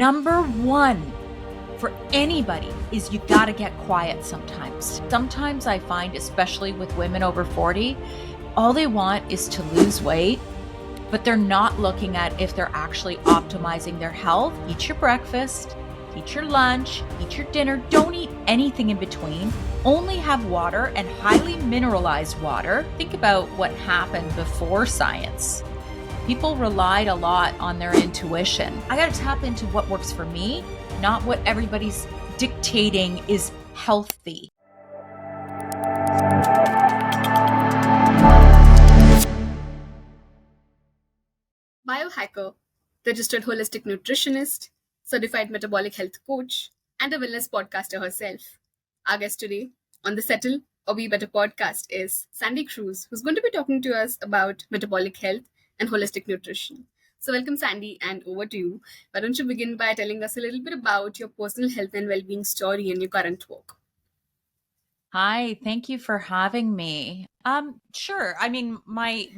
Number one for anybody is you gotta get quiet sometimes. Sometimes I find, especially with women over 40, all they want is to lose weight, but they're not looking at if they're actually optimizing their health. Eat your breakfast, eat your lunch, eat your dinner. Don't eat anything in between. Only have water, and highly mineralized water. Think about what happened before science. People relied a lot on their intuition. I got to tap into what works for me, not what everybody's dictating is healthy. Biohacker, registered holistic nutritionist, certified metabolic health coach, and a wellness podcaster herself. Our guest today on the Settle or Be Better podcast is Sandy Kruse, who's going to be talking to us about metabolic health and holistic nutrition. So, welcome, Sandy, and over to you. Why don't you begin by telling us a little bit about your personal health and well-being story and your current work? Hi, thank you for having me. Sure. I mean, my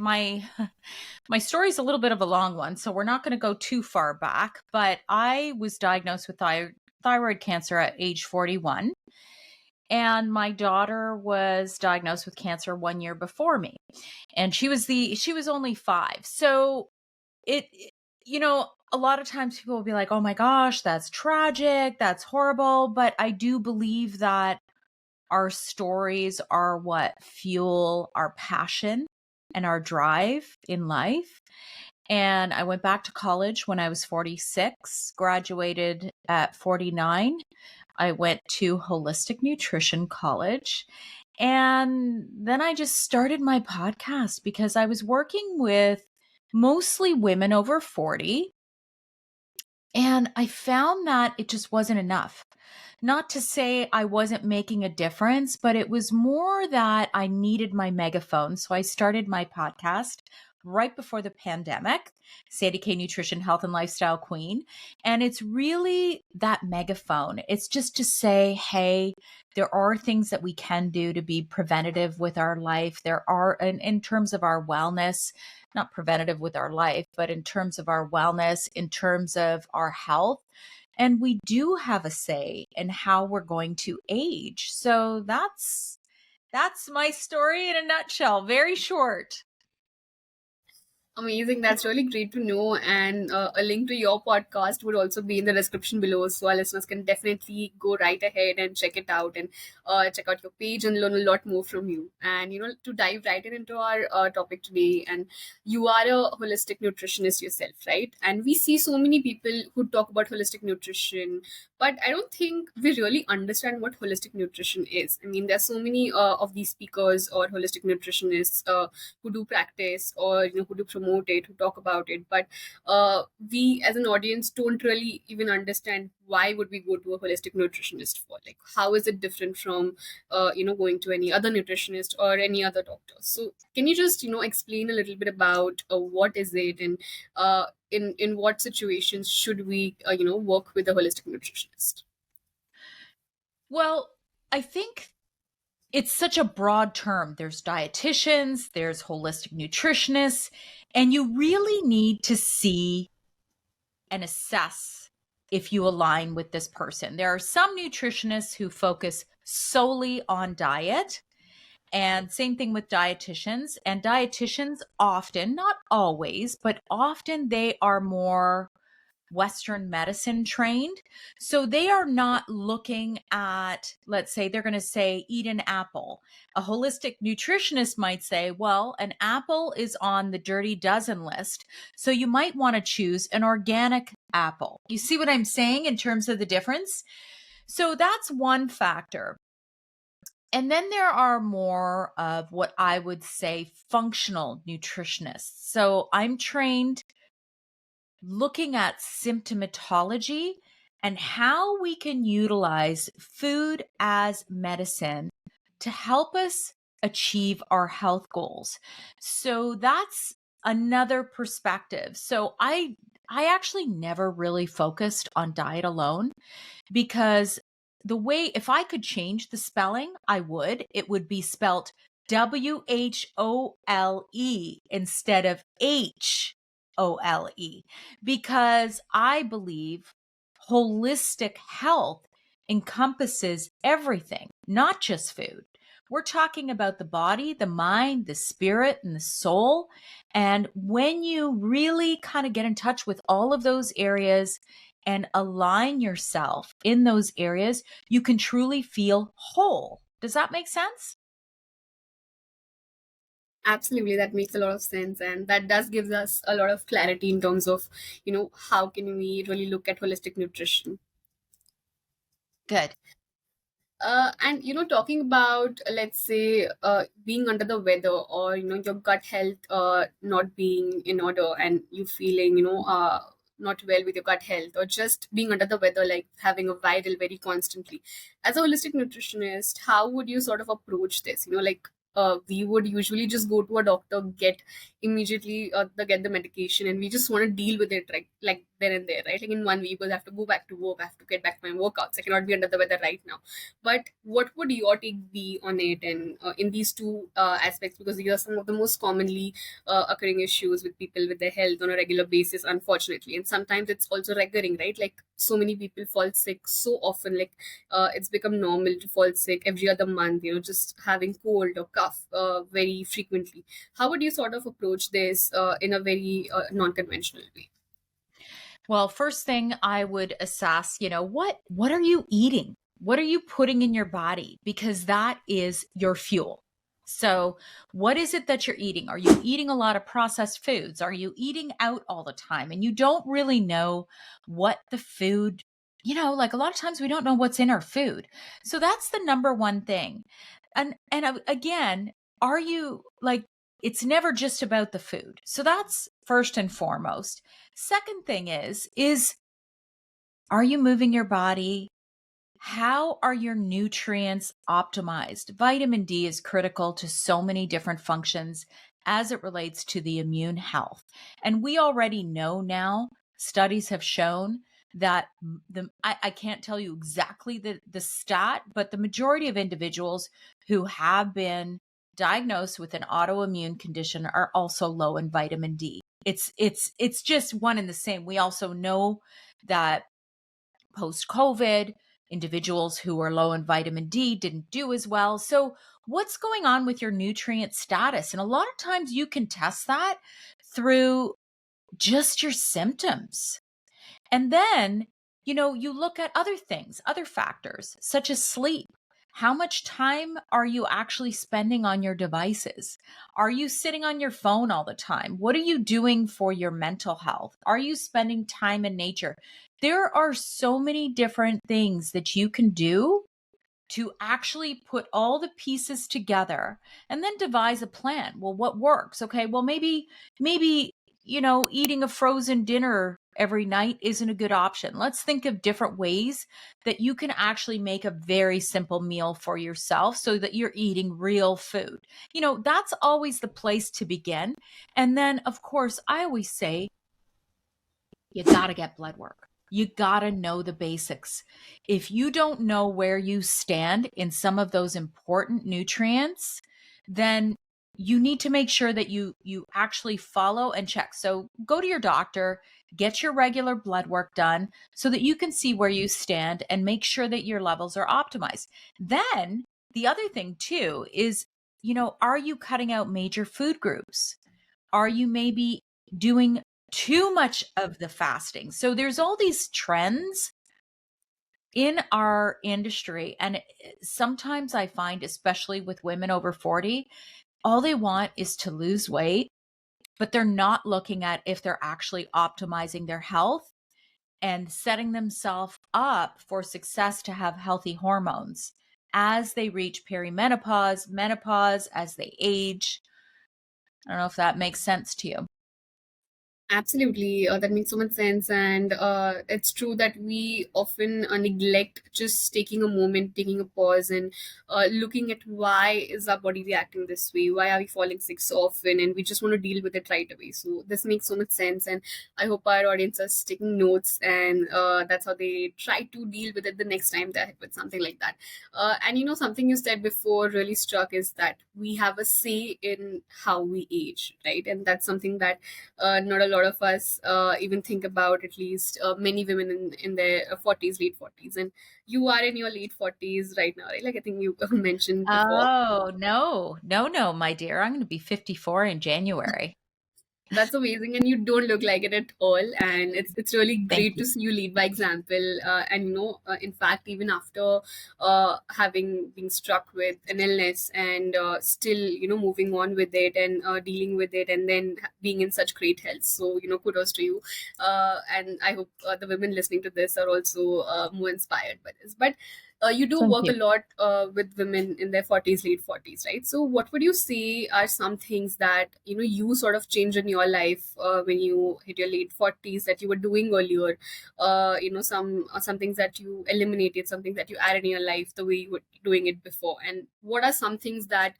my story's a little bit of a long one, so we're not going to go too far back, but I was diagnosed with thyroid cancer at age 41, and my daughter was diagnosed with cancer 1 year before me. And she was only 5. So it a lot of times people will be like, "Oh my gosh, that's tragic, that's horrible," but I do believe that our stories are what fuel our passion and our drive in life. And I went back to college when I was 46, graduated at 49. I went to Holistic Nutrition College. And then I just started my podcast because I was working with mostly women over 40. And I found that it just wasn't enough. Not to say I wasn't making a difference, but it was more that I needed my megaphone. So I started my podcast right before the pandemic, Sandy K Nutrition, Health and Lifestyle Queen. And it's really that megaphone. It's just to say, hey, there are things that we can do to be preventative with our life. There are, in terms of our wellness, not preventative with our life, but in terms of our wellness, in terms of our health. And we do have a say in how we're going to age. So that's my story in a nutshell, very short. Amazing. That's really great to know. And a link to your podcast would also be in the description below. So our listeners can definitely go right ahead and check it out and check out your page and learn a lot more from you. And, to dive right into our topic today. And you are a holistic nutritionist yourself, right? And we see so many people who talk about holistic nutrition, but I don't think we really understand what holistic nutrition is. I mean, there's so many of these speakers or holistic nutritionists who do practice or who do promote it, who talk about it, but we as an audience don't really even understand why would we go to a holistic nutritionist for, like, how is it different from going to any other nutritionist or any other doctor. So can you just explain a little bit about what is it, and in what situations should we work with a holistic nutritionist? Well, I think it's such a broad term. There's dietitians, there's holistic nutritionists, and you really need to see and assess if you align with this person. There are some nutritionists who focus solely on diet, and same thing with dietitians. And dietitians often, not always, but often they are more Western medicine trained. So they are not looking at, let's say, they're going to say, eat an apple. A holistic nutritionist might say, well, an apple is on the dirty dozen list. So you might want to choose an organic apple. You see what I'm saying in terms of the difference? So that's one factor. And then there are more of what I would say functional nutritionists. So I'm trained looking at symptomatology and how we can utilize food as medicine to help us achieve our health goals. So that's another perspective. So I actually never really focused on diet alone, because the way, if I could change the spelling, I would. It would be spelt WHOLE instead of HOLE, because I believe Holistic health encompasses everything, not just food. We're talking about the body, the mind, the spirit, and the soul. And when you really kind of get in touch with all of those areas and align yourself in those areas, you can truly feel whole. Does that make sense? Absolutely, that makes a lot of sense, and that does gives us a lot of clarity in terms of, how can we really look at holistic nutrition. Good. And talking about, let's say, being under the weather, or your gut health not being in order, and you feeling not well with your gut health, or just being under the weather, like having a viral very constantly. As a holistic nutritionist, how would you sort of approach this? Like, we would usually just go to a doctor, get immediately get the medication, and we just want to deal with it, right, like then and there, right? Like in 1 week, because I have to go back to work, I have to get back to my workouts, I cannot be under the weather right now. But what would your take be on it, and in these two aspects, because these are some of the most commonly occurring issues with people with their health on a regular basis, unfortunately. And sometimes it's also recurring, right? Like so many people fall sick so often, like it's become normal to fall sick every other month, just having cold or cough very frequently. How would you sort of approach this in a very non-conventional way? Well, first thing I would assess, what are you eating? What are you putting in your body? Because that is your fuel. So, what is it that you're eating? Are you eating a lot of processed foods? Are you eating out all the time? And you don't really know what the food, like a lot of times we don't know what's in our food. So that's the number one thing. And again, are you like it's never just about the food. So that's first and foremost. Second thing is are you moving your body? How are your nutrients optimized? Vitamin D is critical to so many different functions as it relates to the immune health. And we already know now, studies have shown that I can't tell you exactly the stat, but the majority of individuals who have been diagnosed with an autoimmune condition are also low in vitamin D. It's just one and the same. We also know that post COVID, individuals who are low in vitamin D didn't do as well. So, what's going on with your nutrient status? And a lot of times you can test that through just your symptoms. And then, you look at other things, other factors, such as sleep. How much time are you actually spending on your devices? Are you sitting on your phone all the time? What are you doing for your mental health? Are you spending time in nature? There are so many different things that you can do to actually put all the pieces together and then devise a plan. Well, what works? Okay, well maybe eating a frozen dinner every night isn't a good option. Let's think of different ways that you can actually make a very simple meal for yourself so that you're eating real food. That's always the place to begin. And then of course, I always say you got to get blood work. You got to know the basics. If you don't know where you stand in some of those important nutrients, then you need to make sure that you actually follow and check. So go to your doctor, get your regular blood work done so that you can see where you stand and make sure that your levels are optimized. Then the other thing too is, are you cutting out major food groups? Are you maybe doing too much of the fasting? So there's all these trends in our industry. And sometimes I find, especially with women over 40, all they want is to lose weight, but they're not looking at if they're actually optimizing their health and setting themselves up for success to have healthy hormones as they reach perimenopause, menopause, as they age. I don't know if that makes sense to you. Absolutely, that makes so much sense, and it's true that we often neglect just taking a moment, taking a pause, and looking at why is our body reacting this way? Why are we falling sick so often? And we just want to deal with it right away. So this makes so much sense, and I hope our audience is taking notes, and that's how they try to deal with it the next time they're hit with something like that. And something you said before really struck is that we have a say in how we age, right? And that's something that not a lot of us even think about, at least many women in their 40s, late 40s. And you are in your late 40s right now, right? Like I think you mentioned before. Oh, no, no, no, my dear. I'm going to be 54 in January. That's amazing, and you don't look like it at all. And it's really Thank great you. to see you lead by example. And in fact, even after having been struck with an illness, and still moving on with it, and dealing with it, and then being in such great health. So kudos to you. And I hope the women listening to this are also more inspired by this. But you do Thank work a you. lot with women in their 40s, late 40s, right? So what would you say are some things that you sort of change in your life when you hit your late 40s that you were doing earlier? Some things that you eliminated, something that you added in your life the way you were doing it before. And what are some things that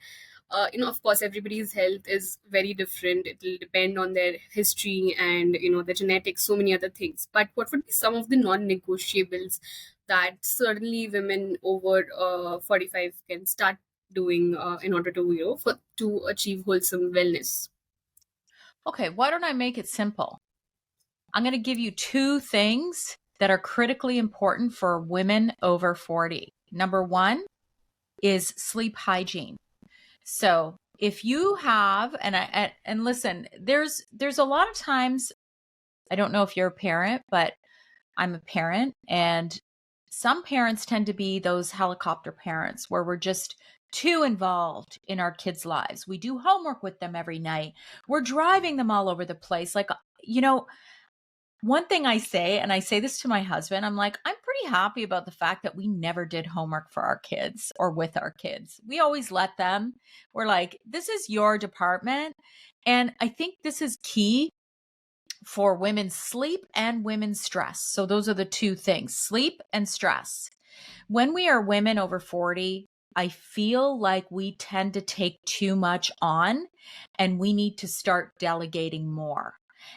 of course, everybody's health is very different. It will depend on their history and the genetics, so many other things. But what would be some of the non-negotiables that certainly women over 45 can start doing in order to to achieve wholesome wellness? Okay, why don't I make it simple? I'm going to give you two things that are critically important for women over 40. Number one is sleep hygiene. So if you have, and listen, there's a lot of times, I don't know if you're a parent, but I'm a parent, and some parents tend to be those helicopter parents where we're just too involved in our kids' lives. We do homework with them every night. We're driving them all over the place. Like, you know, one thing I say, and I say this to my husband, I'm like, I'm pretty happy about the fact that we never did homework for our kids or with our kids. We always let them. We're like, this is your department. And I think this is key for women's sleep and women's stress. So those are the two things, sleep and stress. When we are women over 40, I feel like we tend to take too much on and we need to start delegating more.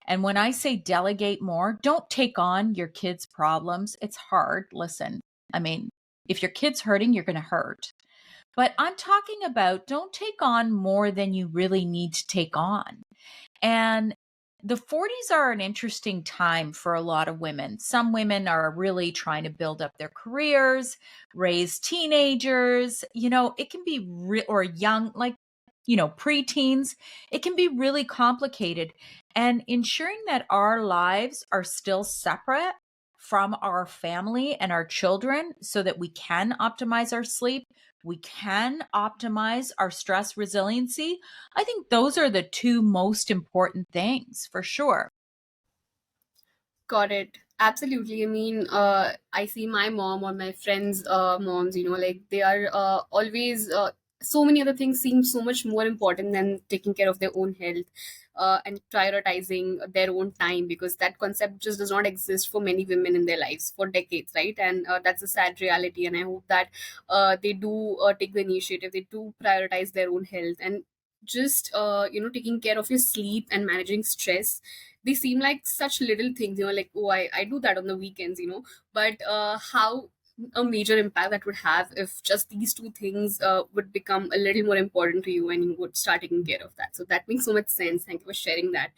And when I say delegate more, don't take on your kids' problems. It's hard. Listen, I mean, if your kid's hurting, you're going to hurt. But I'm talking about don't take on more than you really need to take on. And the 40s are an interesting time for a lot of women. Some women are really trying to build up their careers, raise teenagers. It can be or young, like, preteens. It can be really complicated. And ensuring that our lives are still separate from our family and our children so that we can optimize our sleep, we can optimize our stress resiliency. I think those are the two most important things for sure. Got it. Absolutely. I mean, I see my mom or my friends' moms, like they are always, so many other things seem so much more important than taking care of their own health and prioritizing their own time, because that concept just does not exist for many women in their lives for decades, right? And that's a sad reality. And I hope that they do take the initiative, they do prioritize their own health. And just taking care of your sleep and managing stress, they seem like such little things, like, oh, I do that on the weekends, but how a major impact that would have if just these two things would become a little more important to you and you would start taking care of that. So that makes so much sense. Thank you for sharing that.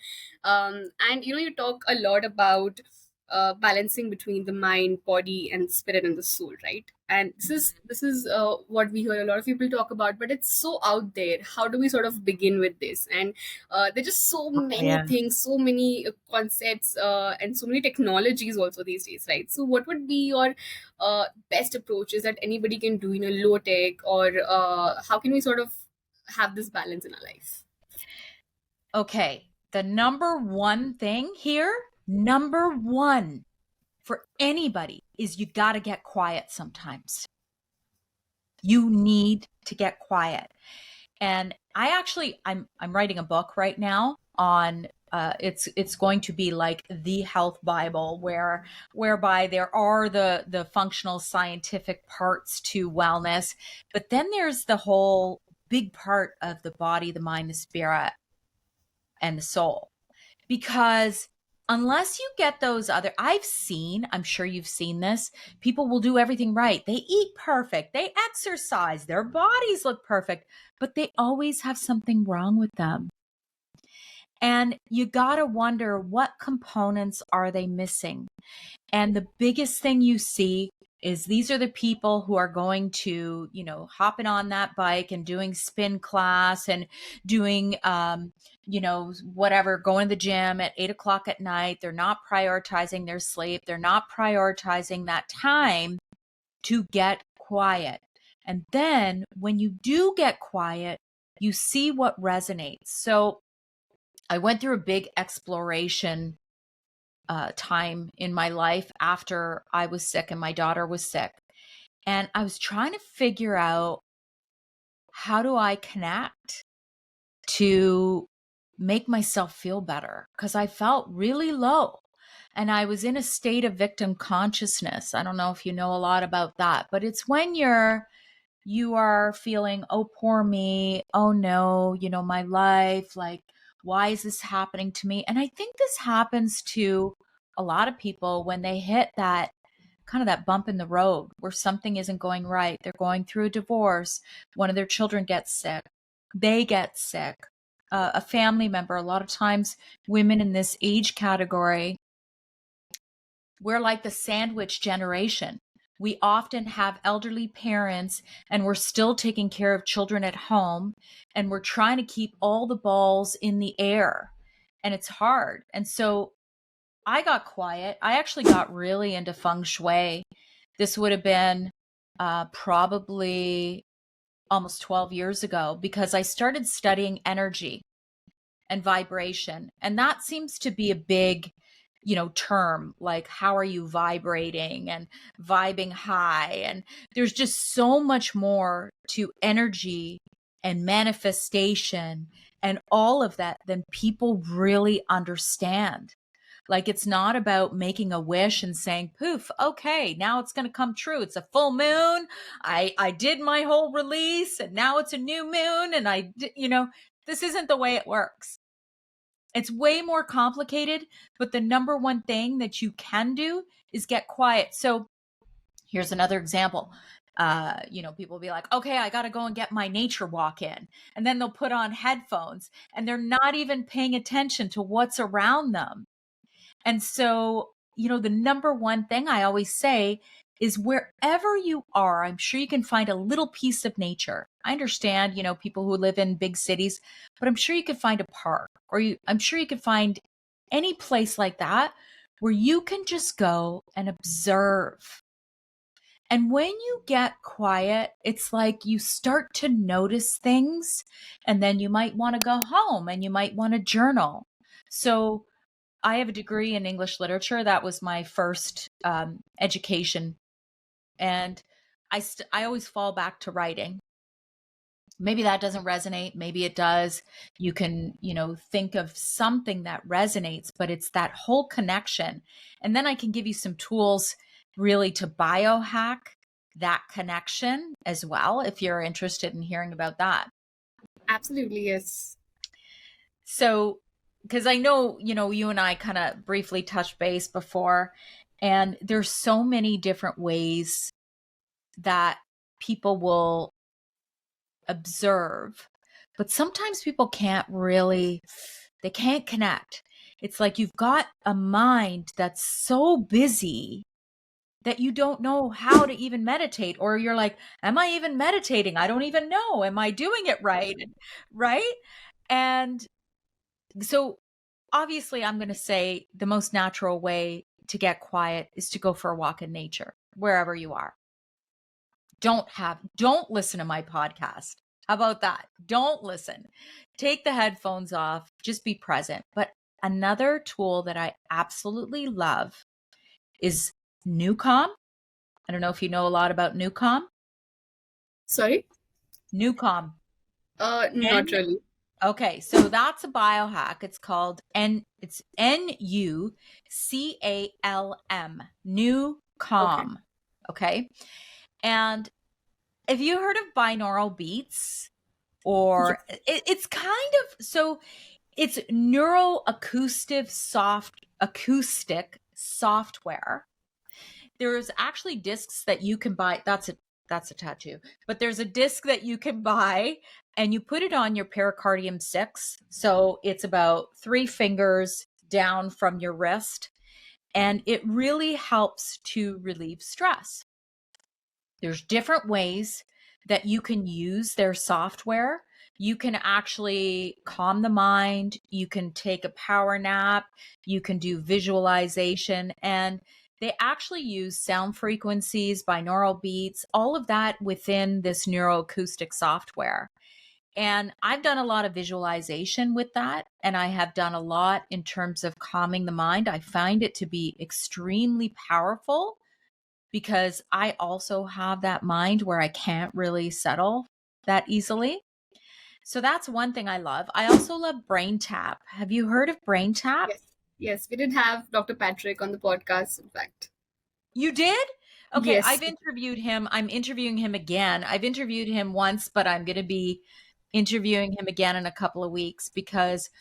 And you talk a lot about balancing between the mind, body, and spirit and the soul, right? And this is what we hear a lot of people talk about, but it's so out there. How do we sort of begin with this? And there's just so Oh, many yeah. things, so many concepts, and so many technologies also these days, right? So what would be your best approaches that anybody can do in a low tech, or how can we sort of have this balance in our life? Okay. The number one thing here, number one for anybody is you got to get quiet sometimes. You need to get quiet. And I'm writing a book right now on it's going to be like the health Bible whereby there are the functional scientific parts to wellness, but then there's the whole big part of the body, the mind, the spirit, and the soul. Because unless you get those other, I'm sure you've seen this, people will do everything right. They eat perfect, they exercise, their bodies look perfect, but they always have something wrong with them. And you got to wonder, what components are they missing? And the biggest thing you see is these are the people who are going to, hopping on that bike and doing spin class and doing, whatever, going to the gym at 8 o'clock at night. They're not prioritizing their sleep. They're not prioritizing that time to get quiet. And then when you do get quiet, you see what resonates. So I went through a big exploration time in my life after I was sick and my daughter was sick. And I was trying to figure out, how do I connect to make myself feel better? Because I felt really low and I was in a state of victim consciousness. I don't know if you know a lot about that, but it's when you are feeling, oh, poor me. Oh no, my life, like, why is this happening to me? And I think this happens to a lot of people when they hit that kind of that bump in the road where something isn't going right. They're going through a divorce. One of their children gets sick. They get sick. A family member, a lot of times women in this age category, we're like the sandwich generation. We often have elderly parents and we're still taking care of children at home and we're trying to keep all the balls in the air and it's hard. And so I got quiet. I actually got really into feng shui. This would have been probably almost 12 years ago because I started studying energy and vibration. And that seems to be a big, term, like how are you vibrating and vibing high. And there's just so much more to energy and manifestation and all of that than people really understand. Like, it's not about making a wish and saying, poof, okay, now it's going to come true. It's a full moon. I did my whole release and now it's a new moon. And this isn't the way it works. It's way more complicated, but the number one thing that you can do is get quiet. So here's another example. People will be like, okay, I got to go and get my nature walk in. And then they'll put on headphones and they're not even paying attention to what's around them. And so, the number one thing I always say is wherever you are, I'm sure you can find a little piece of nature. I understand, people who live in big cities, but I'm sure you could find a park I'm sure you could find any place like that where you can just go and observe. And when you get quiet, it's like you start to notice things and then you might want to go home and you might want to journal. So I have a degree in English literature. That was my first education. And I always fall back to writing. Maybe that doesn't resonate. Maybe it does. You can, think of something that resonates, but it's that whole connection. And then I can give you some tools really to biohack that connection as well, if you're interested in hearing about that. Absolutely, yes. So, because I know, you and I kind of briefly touched base before, and there's so many different ways that people will observe, but sometimes people they can't connect. It's like you've got a mind that's so busy that you don't know how to even meditate, or you're like, am I even meditating? I don't even know. Am I doing it right? Right? And so obviously I'm going to say the most natural way to get quiet is to go for a walk in nature, wherever you are. Don't listen to my podcast. How about that? Don't listen. Take the headphones off, just be present. But another tool that I absolutely love is Newcom. I don't know if you know a lot about Newcom. Sorry? Newcom. Not really. Okay, so that's a biohack. It's called it's Nucalm, Okay. Newcom. Okay. And have you heard of binaural beats? Or Yes. it's kind of, so it's acoustic software. There's actually discs that you can buy. That's That's a tattoo. But there's a disc that you can buy and you put it on your pericardium 6. So it's about 3 fingers down from your wrist. And it really helps to relieve stress. There's different ways that you can use their software. You can actually calm the mind. You can take a power nap. You can do visualization. And they actually use sound frequencies, binaural beats, all of that within this neuroacoustic software. And I've done a lot of visualization with that. And I have done a lot in terms of calming the mind. I find it to be extremely powerful because I also have that mind where I can't really settle that easily. So that's one thing I love. I also love Brain Tap. Have you heard of Brain Tap? Yes. Yes, we did have Dr. Patrick on the podcast, in fact. You did? Okay, Yes. I've interviewed him. I'm interviewing him again. I've interviewed him once, but I'm going to be interviewing him again in a couple of weeks because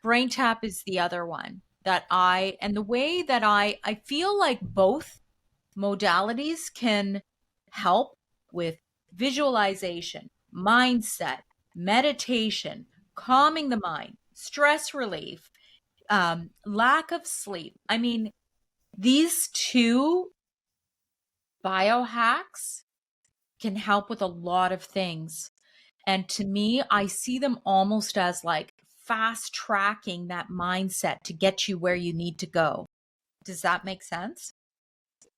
Brain Tap is the other one that and the way that I feel like both modalities can help with visualization, mindset, meditation, calming the mind, stress relief, lack of sleep. I mean, these two biohacks can help with a lot of things. And to me, I see them almost as like fast tracking that mindset to get you where you need to go. Does that make sense?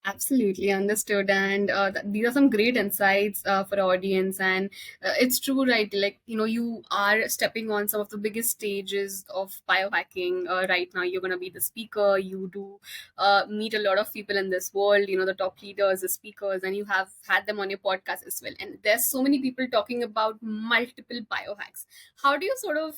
Absolutely understood, and these are some great insights for our audience. And it's true, right? Like, you are stepping on some of the biggest stages of biohacking. Right now, you're going to be the speaker. You do meet a lot of people in this world. The top leaders, the speakers, and you have had them on your podcast as well. And there's so many people talking about multiple biohacks. How do you sort of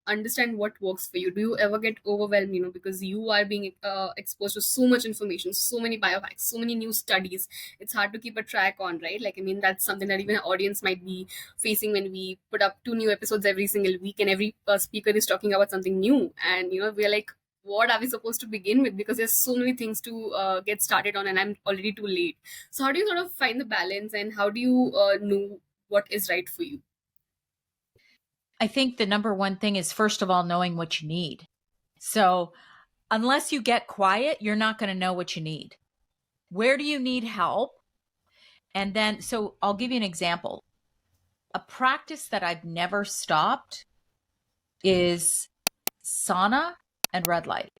understand what works for you? Do you ever get overwhelmed, because you are being exposed to so much information, so many biohacks, so many new studies? It's hard to keep a track on, right? Like, I mean, that's something that even our audience might be facing when we put up 2 new episodes every single week, and every speaker is talking about something new, and we're like, what are we supposed to begin with? Because there's so many things to get started on, and I'm already too late. So how do you sort of find the balance, and how do you know what is right for you? I think the number one thing is, first of all, knowing what you need. So, unless you get quiet, you're not going to know what you need. Where do you need help? And then, so I'll give you an example. A practice that I've never stopped is sauna and red light.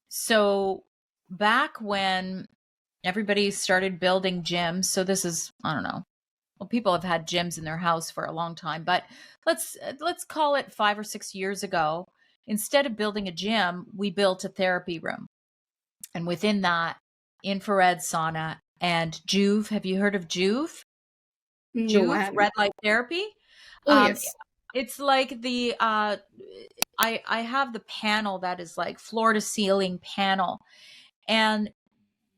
So, back when everybody started building gyms, so this is, I don't know, well, people have had gyms in their house for a long time, but let's call it 5 or 6 years ago. Instead of building a gym, we built a therapy room, and within that, infrared sauna and Juve. Have you heard of Juve? No, I Juve, haven't. red light therapy. Oh, Um, yes. it's like I have the panel that is like floor to ceiling panel, and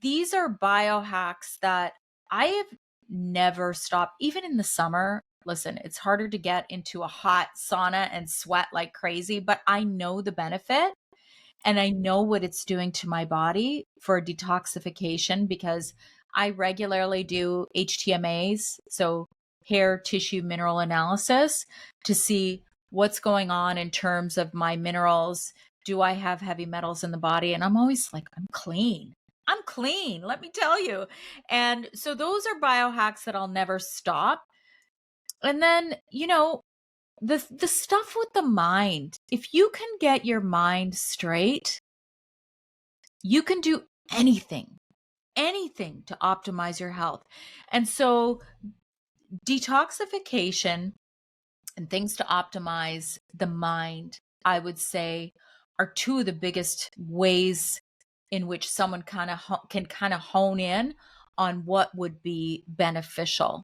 these are biohacks that I have never stopped, even in the summer. Listen, it's harder to get into a hot sauna and sweat like crazy, but I know the benefit and I know what it's doing to my body for detoxification because I regularly do HTMAs, so hair tissue mineral analysis, to see what's going on in terms of my minerals. Do I have heavy metals in the body? And I'm always like, I'm clean. I'm clean, let me tell you. And so those are biohacks that I'll never stop. And then, the stuff with the mind, if you can get your mind straight, you can do anything to optimize your health. And so detoxification and things to optimize the mind, I would say, are two of the biggest ways in which someone can kind of hone in on what would be beneficial.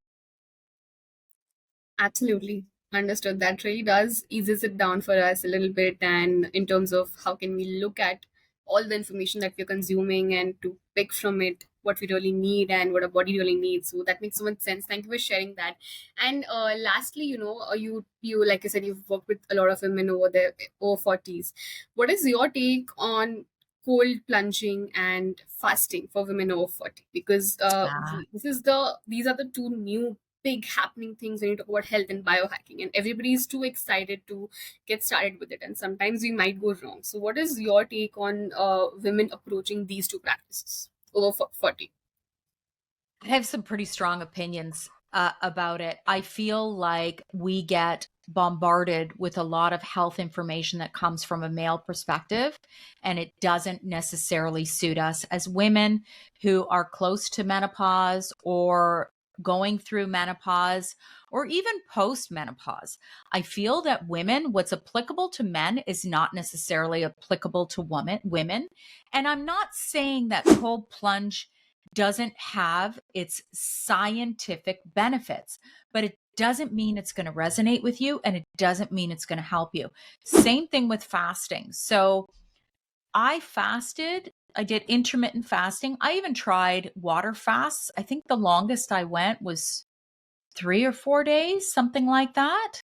Absolutely. Understood. That really does eases it down for us a little bit. And in terms of how can we look at all the information that we're consuming and to pick from it what we really need and what our body really needs. So that makes so much sense. Thank you for sharing that. And lastly, you like you said, you've worked with a lot of women over the over 40s. What is your take on cold plunging and fasting for women over 40, because Ah, these are the two new big happening things when you talk about health and biohacking, and everybody is too excited to get started with it, and sometimes we might go wrong. So what is your take on women approaching these two practices over 40? I have some pretty strong opinions about it. I feel like we get bombarded with a lot of health information that comes from a male perspective, and it doesn't necessarily suit us as women who are close to menopause or going through menopause or even post menopause. I feel that what's applicable to men is not necessarily applicable to women. And I'm not saying that cold plunge doesn't have its scientific benefits, but it doesn't mean it's going to resonate with you, and it doesn't mean it's going to help you. Same thing with fasting. So I fasted. I did intermittent fasting. I even tried water fasts. I think the longest I went was 3 or 4 days, something like that.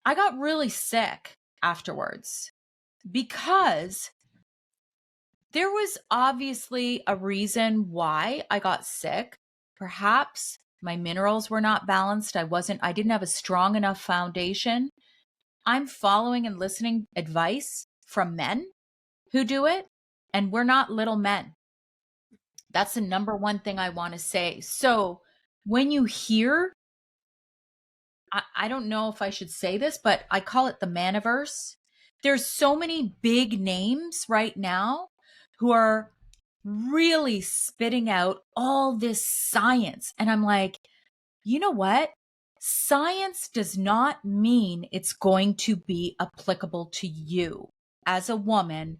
I got really sick afterwards because there was obviously a reason why I got sick. Perhaps my minerals were not balanced. I didn't have a strong enough foundation. I'm following and listening advice from men who do it, and we're not little men. That's the number one thing I want to say. So when you hear, I don't know if I should say this, but I call it the maniverse. There's so many big names right now who are really spitting out all this science. And I'm like, you know what? Science does not mean it's going to be applicable to you as a woman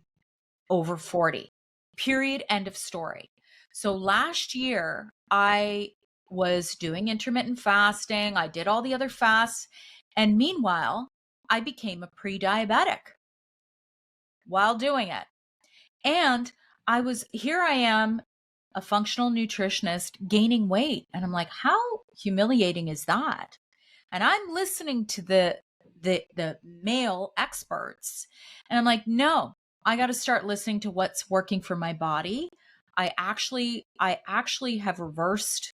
over 40. Period. End of story. So last year, I was doing intermittent fasting. I did all the other fasts. And meanwhile, I became a pre diabetic while doing it. And here I am, a functional nutritionist gaining weight. And I'm like, how humiliating is that? And I'm listening to the male experts. And I'm like, no, I got to start listening to what's working for my body. I actually have reversed.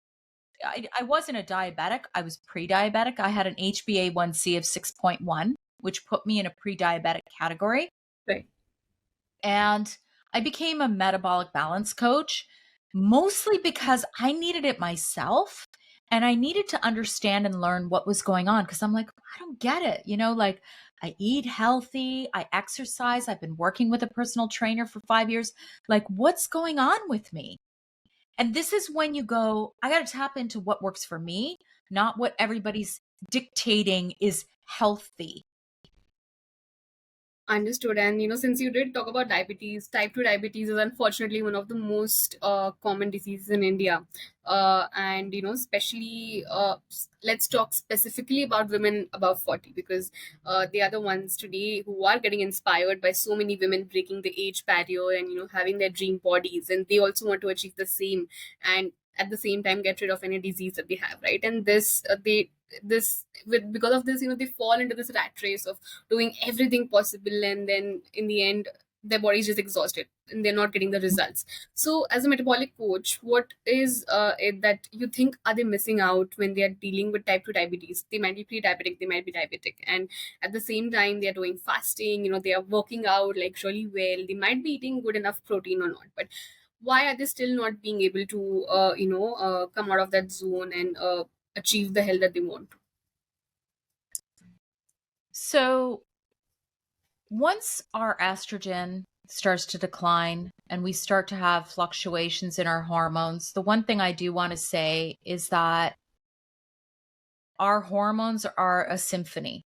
I wasn't a diabetic. I was pre-diabetic. I had an HbA1c of 6.1, which put me in a pre-diabetic category. Right. And I became a metabolic balance coach mostly because I needed it myself, and I needed to understand and learn what was going on, because I'm like, I don't get it. Like, I eat healthy, I exercise, I've been working with a personal trainer for 5 years. Like, what's going on with me? And this is when you go, I got to tap into what works for me, not what everybody's dictating is healthy. Understood. And since you did talk about diabetes, type 2 diabetes is unfortunately one of the most common diseases in India. And especially, let's talk specifically about women above 40, because they are the ones today who are getting inspired by so many women breaking the age barrier and having their dream bodies, and they also want to achieve the same, and at the same time get rid of any disease that they have, right? And this with because of this, they fall into this rat race of doing everything possible, and then in the end their body is just exhausted and they're not getting the results. So as a metabolic coach, what is it that you think are they missing out when they are dealing with type 2 diabetes? They might be pre-diabetic, they might be diabetic, and at the same time they are doing fasting, they are working out like really well, they might be eating good enough protein or not, but why are they still not being able to come out of that zone and achieve the health that they want? So once our estrogen starts to decline and we start to have fluctuations in our hormones, the one thing I do want to say is that our hormones are a symphony.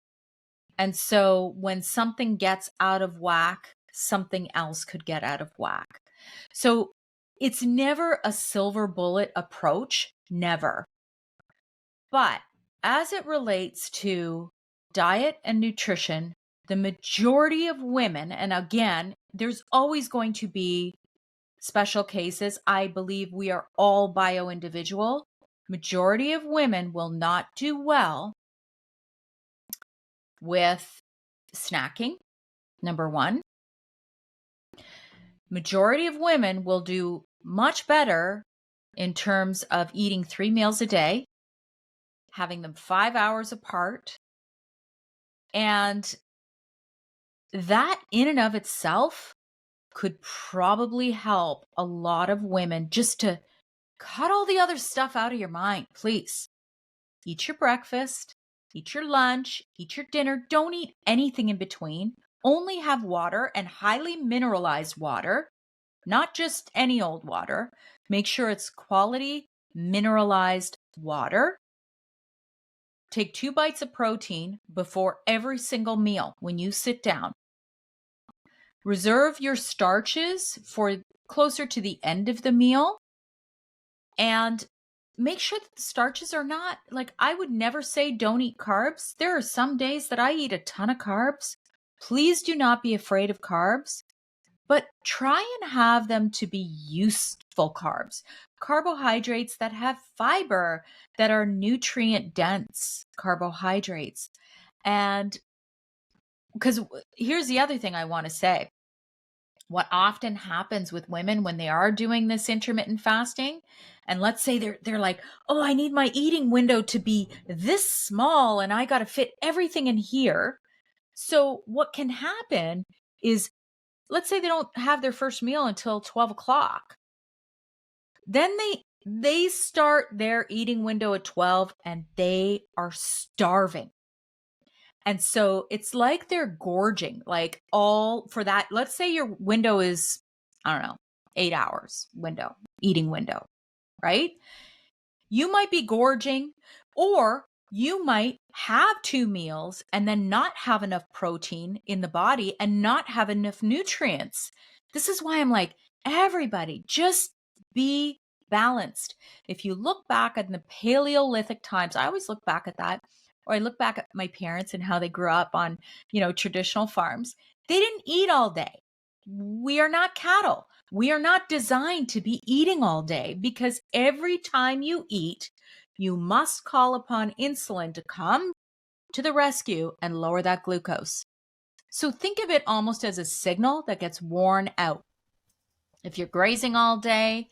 And so when something gets out of whack, something else could get out of whack. So it's never a silver bullet approach, never. But as it relates to diet and nutrition, the majority of women, and again, there's always going to be special cases. I believe we are all bio individual. Majority of women will not do well with snacking, number one. Majority of women will do much better in terms of eating 3 meals a day, having them 5 hours apart. And that in and of itself could probably help a lot of women just to cut all the other stuff out of your mind. Please eat your breakfast, eat your lunch, eat your dinner. Don't eat anything in between. Only have water, and highly mineralized water, not just any old water. Make sure it's quality mineralized water. Take 2 bites of protein before every single meal when you sit down. Reserve your starches for closer to the end of the meal, and make sure that the starches are not like, I would never say don't eat carbs. There are some days that I eat a ton of carbs. Please do not be afraid of carbs, but try and have them to be useful carbs. Carbohydrates that have fiber, that are nutrient dense carbohydrates. And because here's the other thing I want to say. What often happens with women when they are doing this intermittent fasting, and let's say they're like, "Oh, I need my eating window to be this small and I got to fit everything in here." So what can happen is, let's say they don't have their first meal until 12 o'clock. Then they start their eating window at 12 and they are starving. And so it's like they're gorging, like all for that. Let's say your window is, I don't know, 8 hours window, eating window, right? You might be gorging, or you might have 2 meals and then not have enough protein in the body and not have enough nutrients. This is why I'm like, everybody just be balanced. If you look back at the Paleolithic times, I always look back at that, or I look back at my parents and how they grew up on, traditional farms. They didn't eat all day. We are not cattle. We are not designed to be eating all day, because every time you eat, you must call upon insulin to come to the rescue and lower that glucose. So think of it almost as a signal that gets worn out. If you're grazing all day,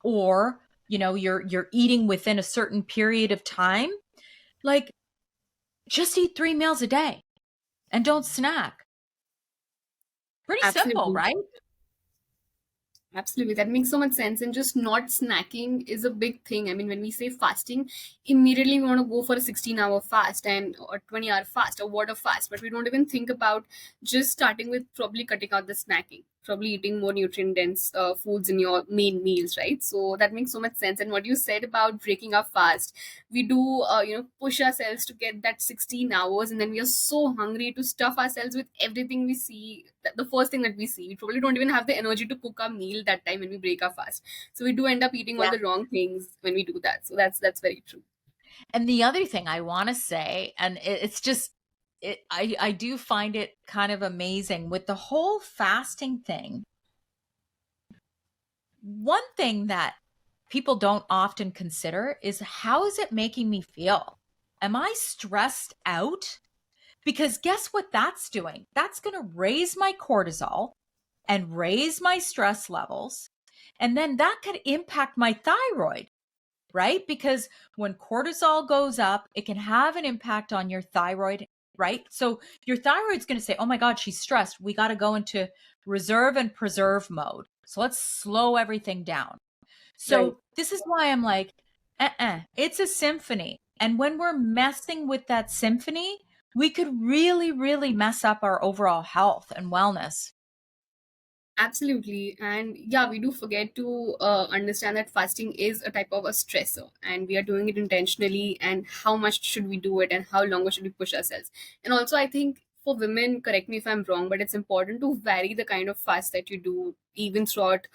or you're eating within a certain period of time, like, just eat 3 meals a day and don't snack. Pretty simple, Absolutely. right? Absolutely, that makes so much sense. And just not snacking is a big thing. I mean, when we say fasting, immediately we want to go for a 16-hour fast and or 20-hour fast or water fast, but we don't even think about just starting with probably cutting out the snacking, probably eating more nutrient dense foods in your main meals, right? So that makes so much sense. And what you said about breaking our fast, we do, push ourselves to get that 16 hours, and then we are so hungry to stuff ourselves with everything we see. The first thing that we see, we probably don't even have the energy to cook our meal that time when we break our fast. So we do end up eating all Yeah. the wrong things when we do that. So that's very true. And the other thing I want to say, and it's just, I do find it kind of amazing with the whole fasting thing. One thing that people don't often consider is, how is it making me feel? Am I stressed out? Because guess what that's doing? That's going to raise my cortisol and raise my stress levels. And then that could impact my thyroid, right? Because when cortisol goes up, it can have an impact on your thyroid, right? So your thyroid's going to say, oh my God, she's stressed. We got to go into reserve and preserve mode. So let's slow everything down. Right. So this is why I'm like, it's a symphony. And when we're messing with that symphony, we could really, really mess up our overall health and wellness. Absolutely. And yeah, we do forget to understand that fasting is a type of a stressor and we are doing it intentionally. And how much should we do it and how longer should we push ourselves? And also, I think for women, correct me if I'm wrong, but it's important to vary the kind of fast that you do even throughout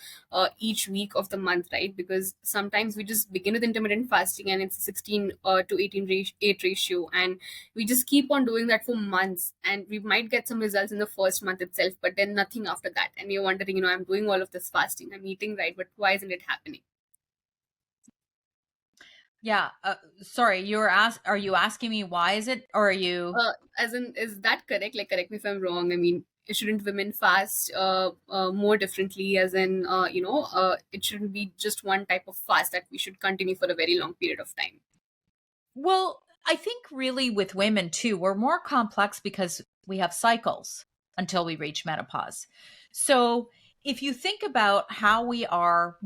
each week of the month, right? Because sometimes we just begin with intermittent fasting and it's 16 to 8 ratio. And we just keep on doing that for months and we might get some results in the first month itself, but then nothing after that. And you're wondering, I'm doing all of this fasting, I'm eating right, but why isn't it happening? Yeah. Sorry, are you asking me why is it, or are you? As in, is that correct? Like, correct me if I'm wrong. I mean, shouldn't women fast more differently, as in it shouldn't be just one type of fast that we should continue for a very long period of time. Well, I think really with women too, we're more complex because we have cycles until we reach menopause. So if you think about how we are,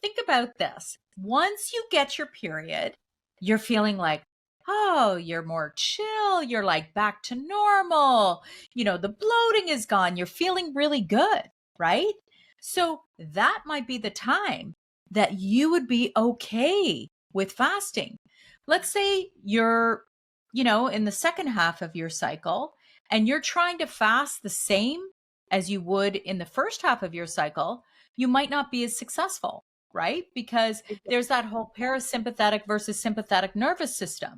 think about this. Once you get your period, you're feeling like, oh, you're more chill. You're like back to normal. The bloating is gone. You're feeling really good, right? So that might be the time that you would be okay with fasting. Let's say you're, in the second half of your cycle and you're trying to fast the same as you would in the first half of your cycle, you might not be as successful, right? Because there's that whole parasympathetic versus sympathetic nervous system,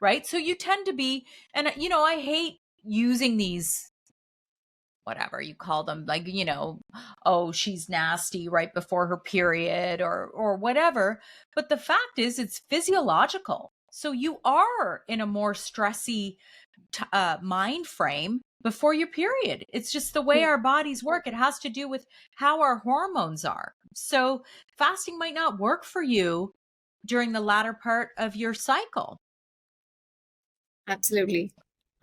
right? So you tend to be, and I hate using these, whatever you call them, like, oh, she's nasty right before her period or whatever. But the fact is, it's physiological. So you are in a more stressy mind frame before your period. It's just the way our bodies work. It has to do with how our hormones are. So fasting might not work for you during the latter part of your cycle. Absolutely.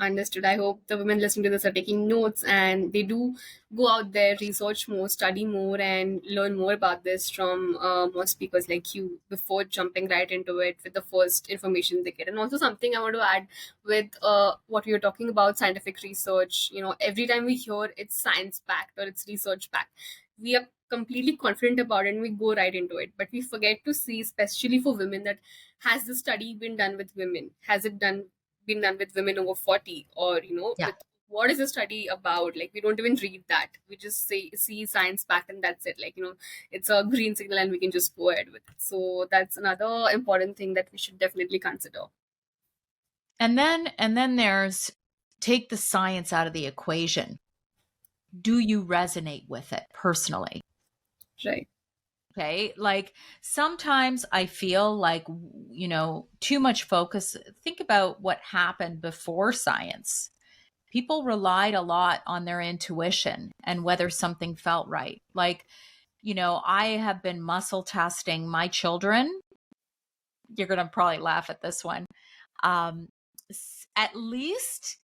Understood. I hope the women listening to this are taking notes and they do go out there, research more, study more, and learn more about this from more speakers like you before jumping right into it with the first information they get. And also, something I want to add with what we were talking about scientific research, every time we hear it's science backed or it's research backed, we are completely confident about it and we go right into it. But we forget to see, especially for women, that has the study been done with women? Has it been done with women over 40, or Yeah. with what is the study about? Like, we don't even read that, we just see science back and that's it. Like, it's a green signal and we can just go ahead with it. So that's another important thing that we should definitely consider. And then there's, take the science out of the equation. Do you resonate with it personally? Right. Okay. Like sometimes I feel like, too much focus. Think about what happened before science. People relied a lot on their intuition and whether something felt right. Like, I have been muscle testing my children. You're going to probably laugh at this one. Um, at least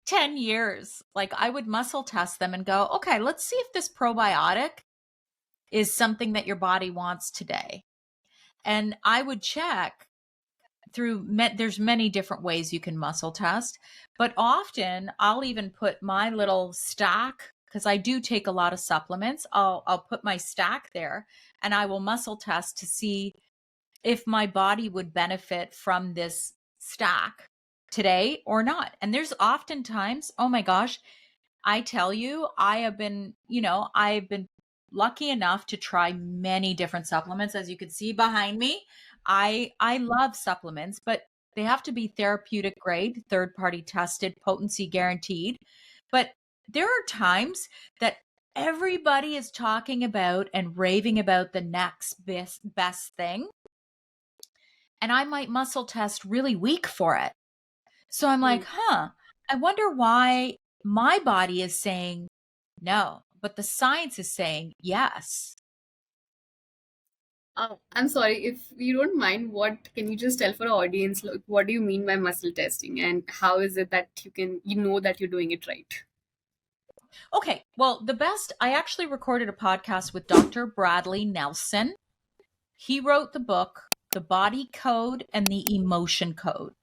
10 years. Like I would muscle test them and go, okay, let's see if this probiotic is something that your body wants today. And I would check through, there's many different ways you can muscle test, but often I'll even put my little stack, because I do take a lot of supplements. I'll put my stack there and I will muscle test to see if my body would benefit from this stack today or not. And there's often times, oh my gosh, I tell you, I've been lucky enough to try many different supplements. As you can see behind me, I love supplements, but they have to be therapeutic grade, third party tested, potency guaranteed. But there are times that everybody is talking about and raving about the next best thing. And I might muscle test really weak for it. So I'm Hmm. like, I wonder why my body is saying no, but the science is saying yes. I'm sorry, if you don't mind, what can you just tell for our audience, like, what do you mean by muscle testing and how is it that you know that you're doing it right? Okay, well, I actually recorded a podcast with Dr. Bradley Nelson. He wrote the book, The Body Code and the Emotion Code.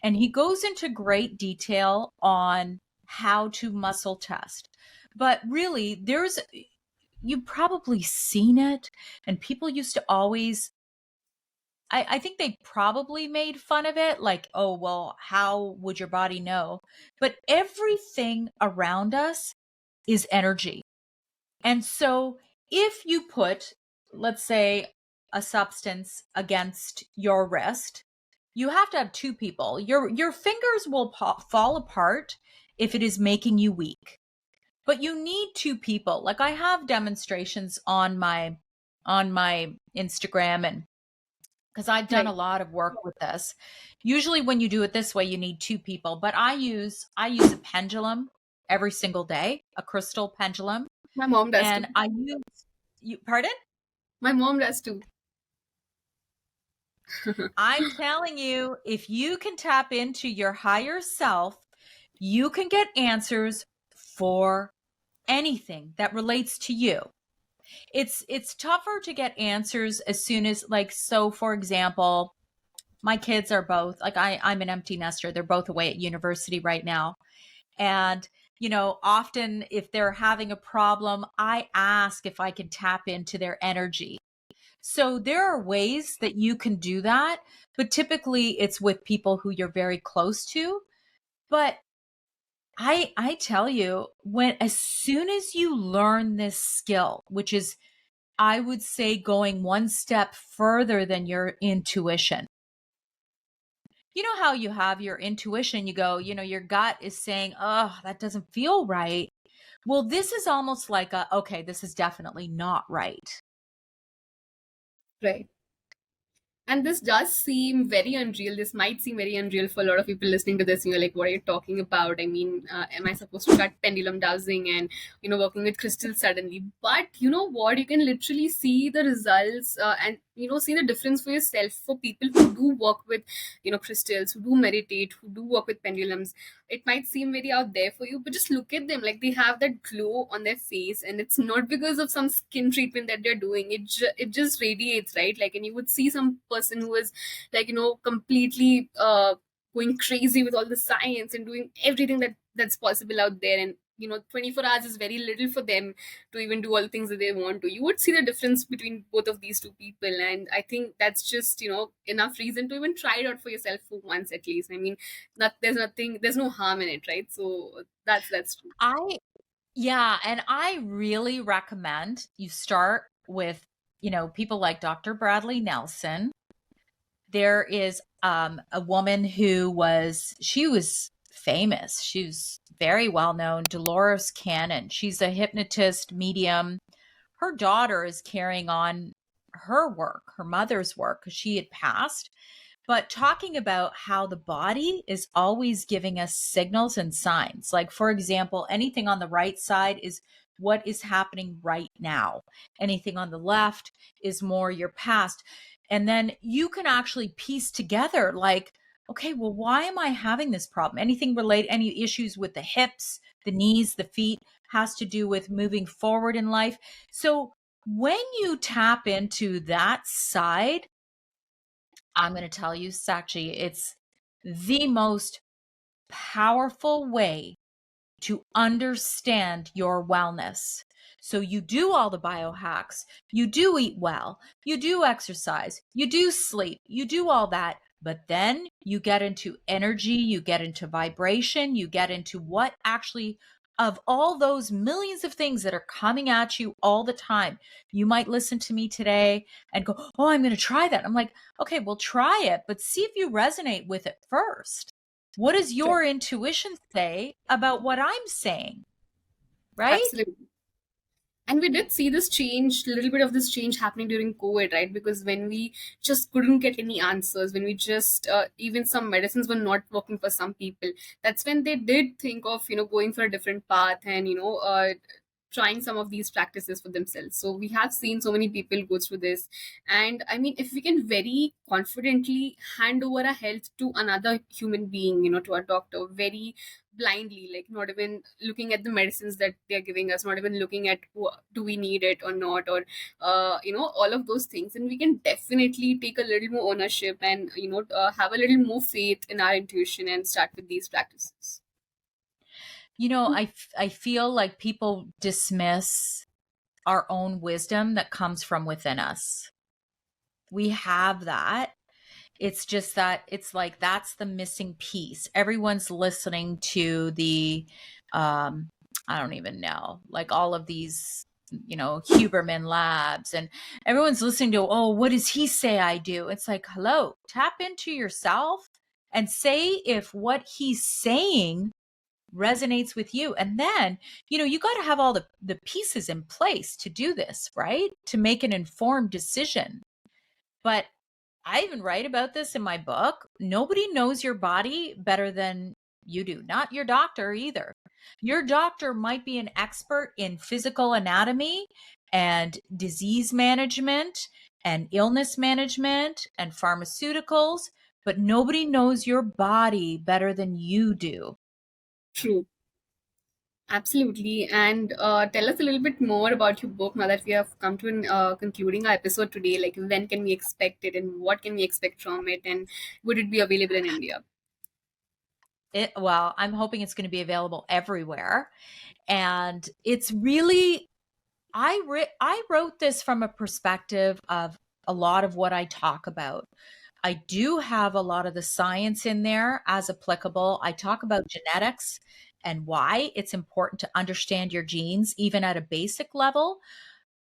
And he goes into great detail on how to muscle test. But really, you've probably seen it, and people used to always, I think they probably made fun of it, like, oh, well, how would your body know? But everything around us is energy. And so if you put, let's say, a substance against your wrist, you have to have two people. Your fingers will fall apart if it is making you weak. But you need two people. Like I have demonstrations on my Instagram, and because I've done a Right. lot of work with this. Usually when you do it this way, you need two people, but I use a pendulum. every single day, a crystal pendulum. My mom does And too. I use you, pardon? My mom does too. I'm telling you, if you can tap into your higher self, you can get answers for anything that relates to you. It's tougher to get answers as soon as, like, so for example, my kids are both like, I'm an empty nester. They're both away at university right now. And, often if they're having a problem, I ask if I can tap into their energy. So there are ways that you can do that, but typically it's with people who you're very close to. But I tell you, when as soon as you learn this skill, which is, I would say, going one step further than your intuition. You know how you have your intuition, you go, your gut is saying, "Oh, that doesn't feel right." Well, this is almost like okay, this is definitely not right. Right. And this does seem very unreal. This might seem very unreal for a lot of people listening to this. You're like, what are you talking about? I mean, am I supposed to start pendulum dowsing and, working with crystals suddenly? But you know what? You can literally see the results and, see the difference for yourself for people who do work with, crystals, who do meditate, who do work with pendulums. It might seem very out there for you, but just look at them. Like, they have that glow on their face, and it's not because of some skin treatment that they're doing. It just radiates, right? Like, and you would see some person who is like, completely going crazy with all the science and doing everything that's possible out there, and 24 hours is very little for them to even do all the things that they want to. You would see the difference between both of these two people, and I think that's just enough reason to even try it out for yourself for once at least. I mean, there's no harm in it, right? So that's true. I Yeah, and I really recommend you start with, people like Dr. Bradley Nelson. There is a woman she was famous. She was very well known, Dolores Cannon. She's a hypnotist, medium. Her daughter is carrying on her work, her mother's work, because she had passed. But talking about how the body is always giving us signals and signs. Like, for example, anything on the right side is what is happening right now. Anything on the left is more your past. And then you can actually piece together, like, okay, well, why am I having this problem? Anything related, any issues with the hips, the knees, the feet, has to do with moving forward in life. So when you tap into that side, I'm going to tell you, Sakshi, it's the most powerful way to understand your wellness. So you do all the biohacks, you do eat well, you do exercise, you do sleep, you do all that. But then you get into energy, you get into vibration, you get into what actually, of all those millions of things that are coming at you all the time, you might listen to me today and go, "Oh, I'm going to try that." I'm like, okay, well, try it, but see if you resonate with it first. What does Right. your intuition say about what I'm saying? Right? Absolutely. And we did see this change, a little bit of this change happening during COVID, right? Because when we just couldn't get any answers, when we just even some medicines were not working for some people, that's when they did think of going for a different path and trying some of these practices for themselves. So we have seen so many people go through this. And I mean, if we can very confidently hand over our health to another human being, to a doctor, very blindly, like not even looking at the medicines that they're giving us, not even looking at do we need it or not, or all of those things, and we can definitely take a little more ownership and have a little more faith in our intuition and start with these practices. I feel like people dismiss our own wisdom that comes from within us. We have that. It's just that it's like that's the missing piece. Everyone's listening to um, I don't even know, like all of these, Huberman labs, and everyone's listening to, oh, what does he say I do? It's like, hello, tap into yourself and say if what he's saying resonates with you. And then, you got to have all the pieces in place to do this, right? To make an informed decision. But I even write about this in my book. Nobody knows your body better than you do, not your doctor either. Your doctor might be an expert in physical anatomy and disease management and illness management and pharmaceuticals, but nobody knows your body better than you do. True. Absolutely. And tell us a little bit more about your book now that we have come to an concluding our episode today. Like, when can we expect it and what can we expect from it? And would it be available in India? Well, I'm hoping it's going to be available everywhere. And it's really, I wrote this from a perspective of a lot of what I talk about. I do have a lot of the science in there as applicable. I talk about genetics and why it's important to understand your genes, even at a basic level.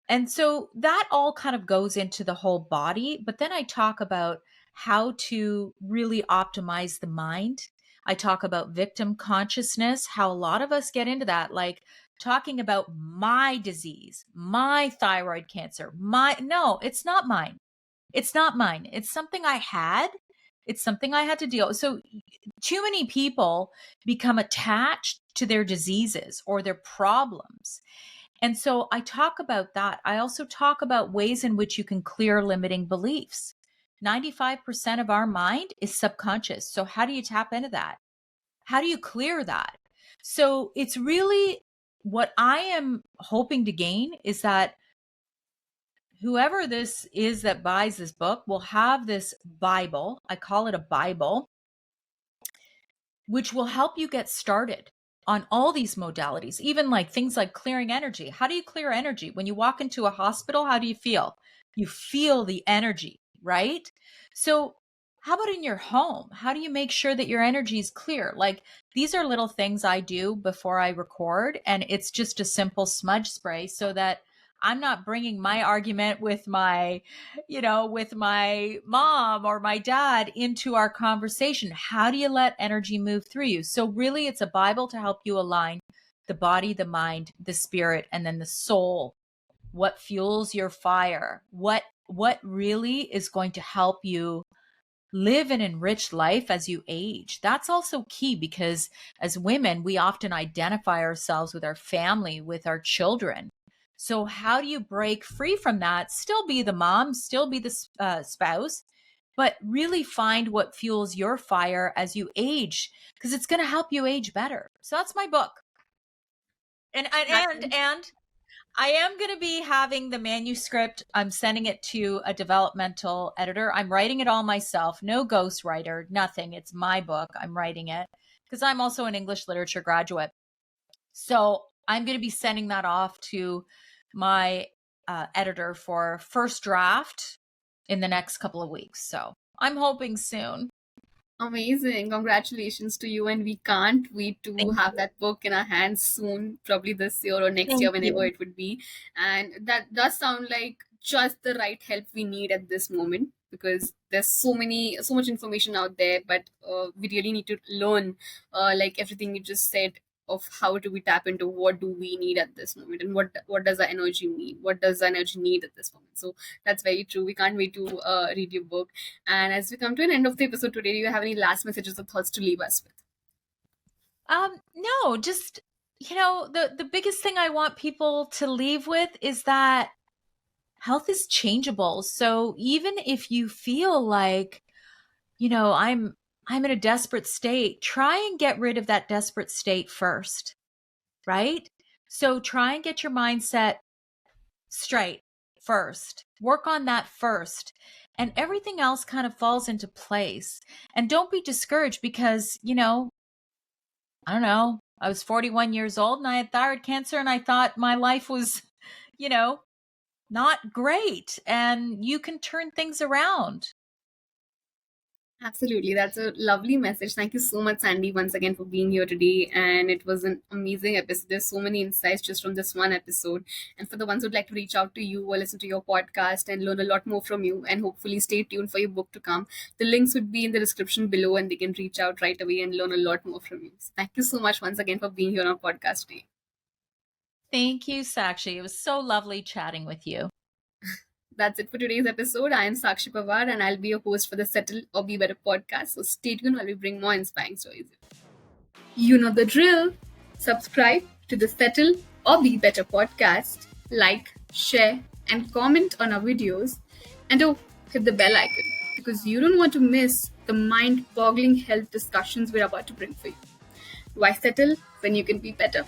And so that all kind of goes into the whole body. But then I talk about how to really optimize the mind. I talk about victim consciousness, how a lot of us get into that, like talking about my disease, my thyroid cancer, no, it's not mine. It's not mine. It's something I had. It's something I had to deal with. So too many people become attached to their diseases or their problems. And so I talk about that. I also talk about ways in which you can clear limiting beliefs. 95% of our mind is subconscious. So how do you tap into that? How do you clear that? So it's really what I am hoping to gain is that whoever this is that buys this book will have this Bible. I call it a Bible, which will help you get started on all these modalities, even like things like clearing energy. How do you clear energy? When you walk into a hospital, how do you feel? You feel the energy, right? So, how about in your home? How do you make sure that your energy is clear? Like these are little things I do before I record, and it's just a simple smudge spray so that I'm not bringing my argument with with my mom or my dad into our conversation. How do you let energy move through you? So really it's a Bible to help you align the body, the mind, the spirit, and then the soul. What fuels your fire? What really is going to help you live an enriched life as you age? That's also key because as women, we often identify ourselves with our family, with our children. So, how do you break free from that? Still be the mom, still be the spouse, but really find what fuels your fire as you age because it's going to help you age better. So, that's my book. And, and, That and, and I am going to be having the manuscript. I'm sending it to a developmental editor. I'm writing it all myself, no ghostwriter, nothing. It's my book. I'm writing it because I'm also an English literature graduate. So I'm going to be sending that off to my editor for first draft in the next couple of weeks. So I'm hoping soon. Amazing. Congratulations to you. And we can't wait to Thank have you. that book in our hands soon, probably this year or next year, Thank whenever you. it would be. And that does sound like just the right help we need at this moment, because there's so much information out there, but we really need to learn, like everything you just said, of how do we tap into what do we need at this moment, and what does our energy need, what does our energy need at this moment. So that's very true. We can't wait to read your book. And as we come to an end of the episode today, do you have any last messages or thoughts to leave us with? No, just the biggest thing I want people to leave with is that health is changeable. So even if you feel like, I'm in a desperate state, try and get rid of that desperate state first, right? So try and get your mindset straight first. Work on that first. And everything else kind of falls into place. And don't be discouraged because, I don't know, I was 41 years old and I had thyroid cancer and I thought my life was, you know, not great. And you can turn things around. Absolutely. That's a lovely message. Thank you so much, Sandy, once again for being here today. And it was an amazing episode. There's so many insights just from this one episode. And for the ones who'd like to reach out to you or listen to your podcast and learn a lot more from you, and hopefully stay tuned for your book to come, the links would be in the description below and they can reach out right away and learn a lot more from you. So thank you so much once again for being here on our podcast today. Thank you, Sakshi. It was so lovely chatting with you. That's it for today's episode. I am Sakshi Pawar and I'll be your host for the Settle or Be Better podcast. So stay tuned while we bring more inspiring stories. You know the drill. Subscribe to the Settle or Be Better podcast, like, share, and comment on our videos. And oh, hit the bell icon because you don't want to miss the mind boggling health discussions we're about to bring for you. Why settle when you can be better?